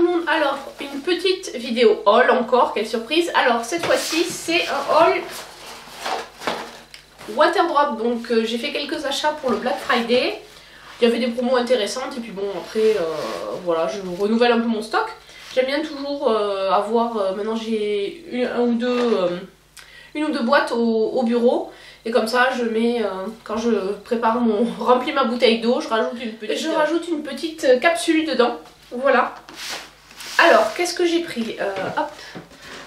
le monde. Alors, une petite vidéo haul encore, quelle surprise. Alors, cette fois-ci, c'est un haul Waterdrop. Donc, j'ai fait quelques achats pour le Black Friday. Il y avait des promos intéressantes et puis bon, après, voilà, je renouvelle un peu mon stock. J'aime bien toujours avoir, maintenant j'ai une ou deux boîtes au bureau. Et comme ça, je mets, quand je prépare remplis ma bouteille d'eau, je rajoute une petite capsule dedans. Voilà. Alors, qu'est-ce que j'ai pris? Hop.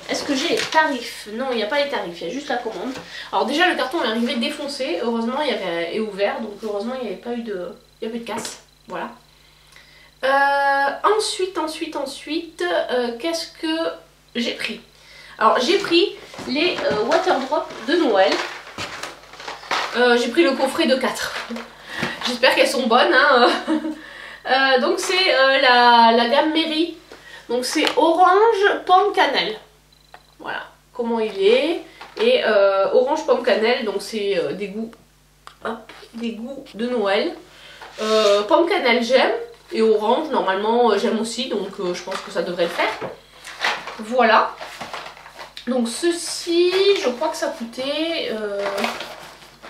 Est-ce que j'ai les tarifs? Non, il n'y a pas les tarifs, il y a juste la commande. Alors déjà, le carton est arrivé défoncé. Heureusement, il est ouvert, donc heureusement, il n'y avait pas eu de casse. Voilà. Ensuite, qu'est-ce que j'ai pris? Alors, j'ai pris les Waterdrop de Noël. J'ai pris le coffret de 4. J'espère qu'elles sont bonnes. Hein. Donc c'est la gamme Mairie. Donc c'est orange, pomme, cannelle. Voilà comment il est. Et orange, pomme, cannelle. Donc c'est des goûts de Noël. Pomme, cannelle j'aime. Et orange normalement j'aime aussi. Donc je pense que ça devrait le faire. Voilà. Donc ceci, je crois que ça coûtait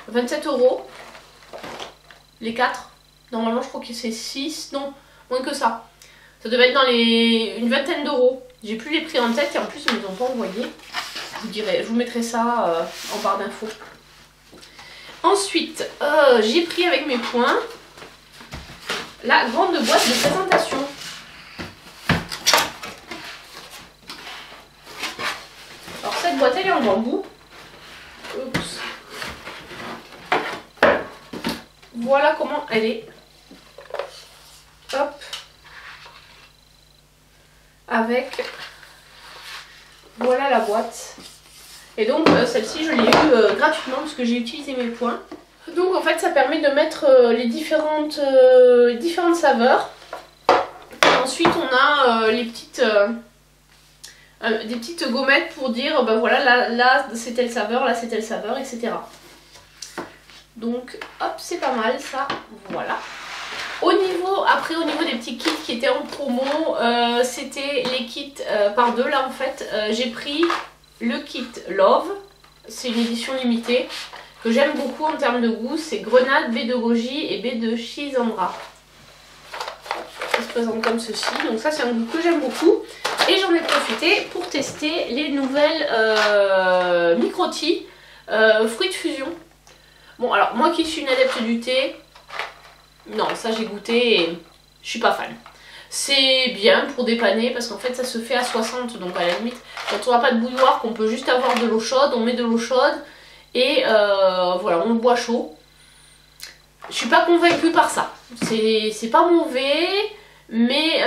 27 €. Les 4. Normalement je crois que c'est 6. Non, moins que ça. Ça devait être dans une vingtaine d'euros. J'ai plus les prix en tête et en plus ils ne me les ont pas envoyés. Je vous mettrai ça en barre d'infos. Ensuite, j'ai pris avec mes points la grande boîte de présentation. Alors cette boîte elle est en bambou. Oups. Voilà comment elle est. Hop. Avec. Voilà la boîte. Et donc celle-ci je l'ai eue gratuitement parce que j'ai utilisé mes points. Donc en fait ça permet de mettre les différentes saveurs. Et ensuite on a les petites des petites gommettes pour dire ben voilà là c'est telle saveur, là c'est telle saveur, etc. Donc hop, c'est pas mal ça, voilà. Au niveau des petits kits qui étaient en promo, c'était les kits par deux. Là en fait j'ai pris le kit Love, c'est une édition limitée que j'aime beaucoup en termes de goût. C'est grenade, baie de goji et baie de chisandra. Ça se présente comme ceci, donc ça c'est un goût que j'aime beaucoup. Et j'en ai profité pour tester les nouvelles micro-tea fruits de fusion. Bon alors moi qui suis une adepte du thé, non ça j'ai goûté et je suis pas fan. C'est bien pour dépanner parce qu'en fait ça se fait à 60, donc à la limite quand on n'a pas de bouilloire, qu'on peut juste avoir de l'eau chaude, on met de l'eau chaude et voilà on le boit chaud. Je suis pas convaincue par ça, c'est pas mauvais mais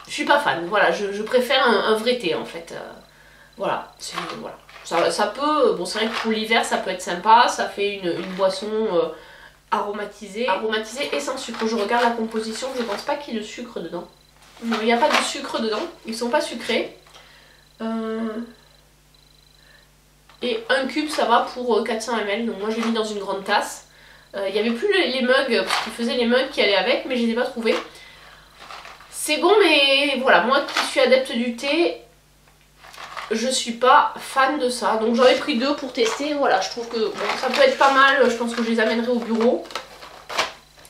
je suis pas fan, voilà je préfère un vrai thé en fait, voilà. Ça peut, bon c'est vrai que pour l'hiver ça peut être sympa, ça fait une boisson aromatisée et sans sucre. Je regarde la composition, je pense pas qu'il y ait de sucre dedans. Non, il n'y a pas de sucre dedans, ils sont pas sucrés. Et un cube ça va pour 400 ml, donc moi j'ai mis dans une grande tasse. Il n'y avait plus les mugs, parce qu'ils faisaient les mugs qui allaient avec, mais je les ai pas trouvés. C'est bon mais voilà, moi qui suis adepte du thé, je suis pas fan de ça, donc j'en ai pris 2 pour tester. Voilà, je trouve que bon, ça peut être pas mal, je pense que je les amènerai au bureau.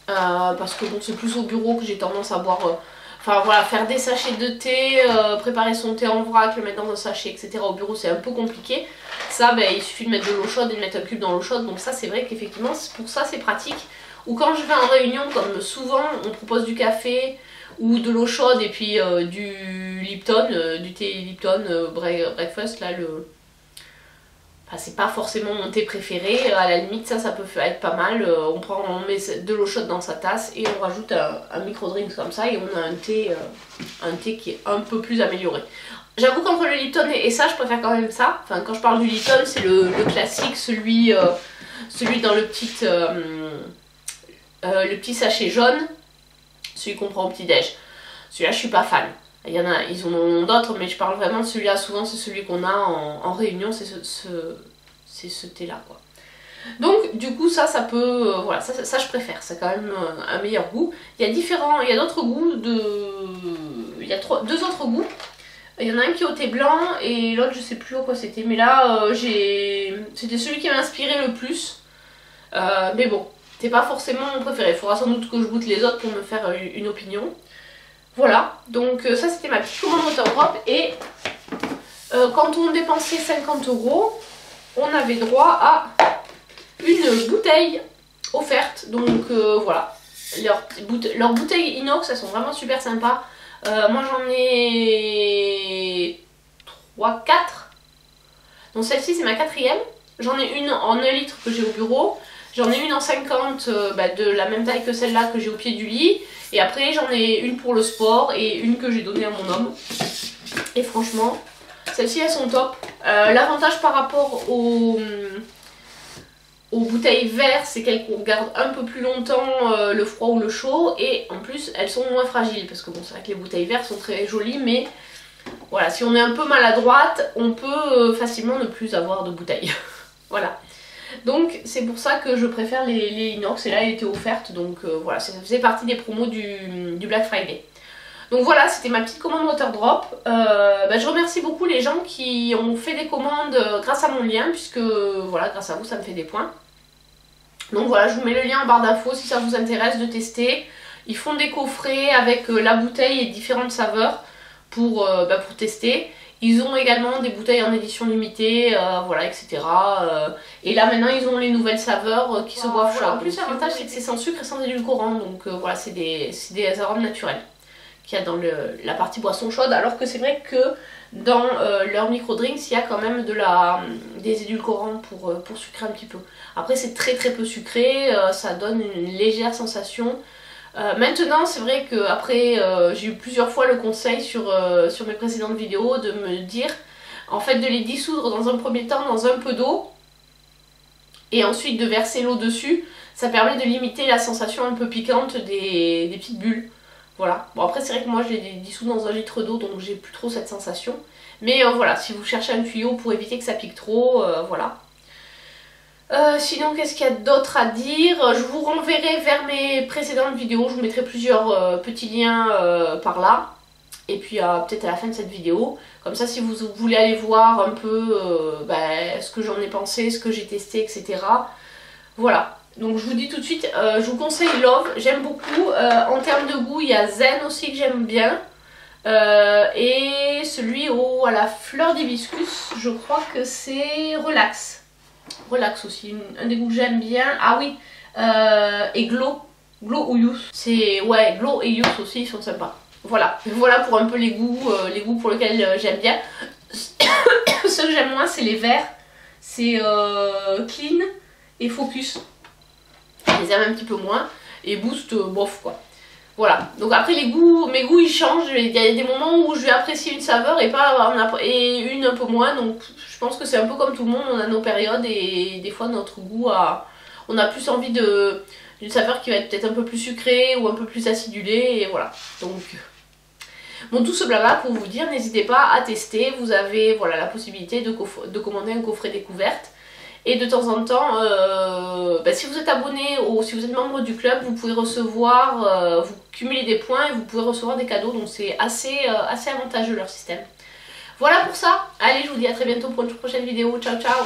Parce que bon, c'est plus au bureau que j'ai tendance à boire, enfin voilà, faire des sachets de thé, préparer son thé en vrac, le mettre dans un sachet, etc. Au bureau c'est un peu compliqué. Ça, ben, il suffit de mettre de l'eau chaude et de mettre un cube dans l'eau chaude, donc ça c'est vrai qu'effectivement pour ça c'est pratique. Ou quand je vais en réunion, comme souvent on propose du café ou de l'eau chaude et puis du Lipton, du thé Lipton breakfast, là enfin, c'est pas forcément mon thé préféré, à la limite ça peut être pas mal. On met de l'eau chaude dans sa tasse et on rajoute un micro-drink comme ça et on a un thé qui est un peu plus amélioré. J'avoue qu'entre le Lipton et ça je préfère quand même ça. Enfin quand je parle du Lipton c'est le classique, celui dans le petit sachet jaune. Celui qu'on prend au petit-déj. Celui-là, je suis pas fan. Il y en a, ils en ont d'autres, mais je parle vraiment de celui-là. Souvent, c'est celui qu'on a en réunion, c'est ce thé-là, quoi. Donc, du coup ça peut, voilà, ça je préfère, c'est quand même un meilleur goût. Il y a d'autres goûts, il y a deux autres goûts. Il y en a un qui est au thé blanc et l'autre je sais plus quoi c'était, mais là c'était celui qui m'a inspiré le plus. Mais bon, c'est pas forcément mon préféré, il faudra sans doute que je goûte les autres pour me faire une opinion. Voilà, donc ça c'était ma petite commande Water Drop et quand on dépensait 50 €, on avait droit à une bouteille offerte. Donc voilà, leurs bouteilles inox, elles sont vraiment super sympas. Moi j'en ai 3, 4. Donc celle-ci c'est ma 4e. J'en ai une en 1 litre que j'ai au bureau. J'en ai une en 50 de la même taille que celle-là que j'ai au pied du lit. Et après j'en ai une pour le sport et une que j'ai donnée à mon homme. Et franchement, celles-ci elles sont top. L'avantage par rapport aux bouteilles vertes, c'est qu'elles gardent un peu plus longtemps le froid ou le chaud. Et en plus elles sont moins fragiles. Parce que bon, c'est vrai que les bouteilles vertes sont très jolies, mais voilà, si on est un peu maladroite, on peut facilement ne plus avoir de bouteille. Voilà. Donc c'est pour ça que je préfère les inox, et là elle était offerte, donc voilà, ça faisait partie des promos du Black Friday. Donc voilà, c'était ma petite commande Water Drop. Je remercie beaucoup les gens qui ont fait des commandes grâce à mon lien, puisque voilà, grâce à vous ça me fait des points. Donc voilà, je vous mets le lien en barre d'infos si ça vous intéresse de tester. Ils font des coffrets avec la bouteille et différentes saveurs pour tester. Ils ont également des bouteilles en édition limitée, voilà, etc. Et là maintenant ils ont les nouvelles saveurs qui se boivent chaudes. En plus l'avantage c'est que c'est sans sucre et sans édulcorant, donc voilà, c'est des arômes naturels qu'il y a dans la partie boisson chaude, alors que c'est vrai que dans leur micro-drinks il y a quand même des édulcorants pour sucrer un petit peu. Après c'est très peu sucré, ça donne une légère sensation. Maintenant c'est vrai que après j'ai eu plusieurs fois le conseil sur mes précédentes vidéos de me dire en fait de les dissoudre dans un premier temps dans un peu d'eau et ensuite de verser l'eau dessus. Ça permet de limiter la sensation un peu piquante des petites bulles. Voilà, bon après c'est vrai que moi je les dissous dans 1 litre d'eau, donc j'ai plus trop cette sensation. Mais voilà, si vous cherchez un tuyau pour éviter que ça pique trop, voilà. Sinon qu'est-ce qu'il y a d'autre à dire? Je vous renverrai vers mes précédentes vidéos, je vous mettrai plusieurs petits liens par là. Et puis peut-être à la fin de cette vidéo, comme ça si vous voulez aller voir un peu ce que j'en ai pensé, ce que j'ai testé, etc. Voilà, donc je vous dis tout de suite, je vous conseille Love, j'aime beaucoup. En termes de goût, il y a Zen aussi que j'aime bien. Et celui à la fleur d'hibiscus, je crois que c'est Relax. Relax aussi, un des goûts que j'aime bien. Ah oui, et Glow ou Youth. C'est, ouais, Glow et Youth aussi, ils sont sympas. Voilà pour un peu les goûts pour lesquels j'aime bien. Ceux que j'aime moins, c'est les verts. C'est Clean et Focus. Je les aime un petit peu moins. Et Boost, bof quoi. Voilà, donc après mes goûts ils changent. Il y a des moments où je vais apprécier une saveur et une un peu moins. Donc je pense que c'est un peu comme tout le monde, on a nos périodes et des fois notre goût on a plus envie d'une saveur qui va être peut-être un peu plus sucrée ou un peu plus acidulée, et voilà. Donc bon, tout ce blabla pour vous dire, n'hésitez pas à tester. Vous avez voilà la possibilité de commander un coffret découverte. Et de temps en temps, si vous êtes abonné ou si vous êtes membre du club, vous pouvez recevoir, vous cumulez des points et vous pouvez recevoir des cadeaux. Donc c'est assez avantageux leur système. Voilà pour ça. Allez, je vous dis à très bientôt pour une prochaine vidéo. Ciao ciao.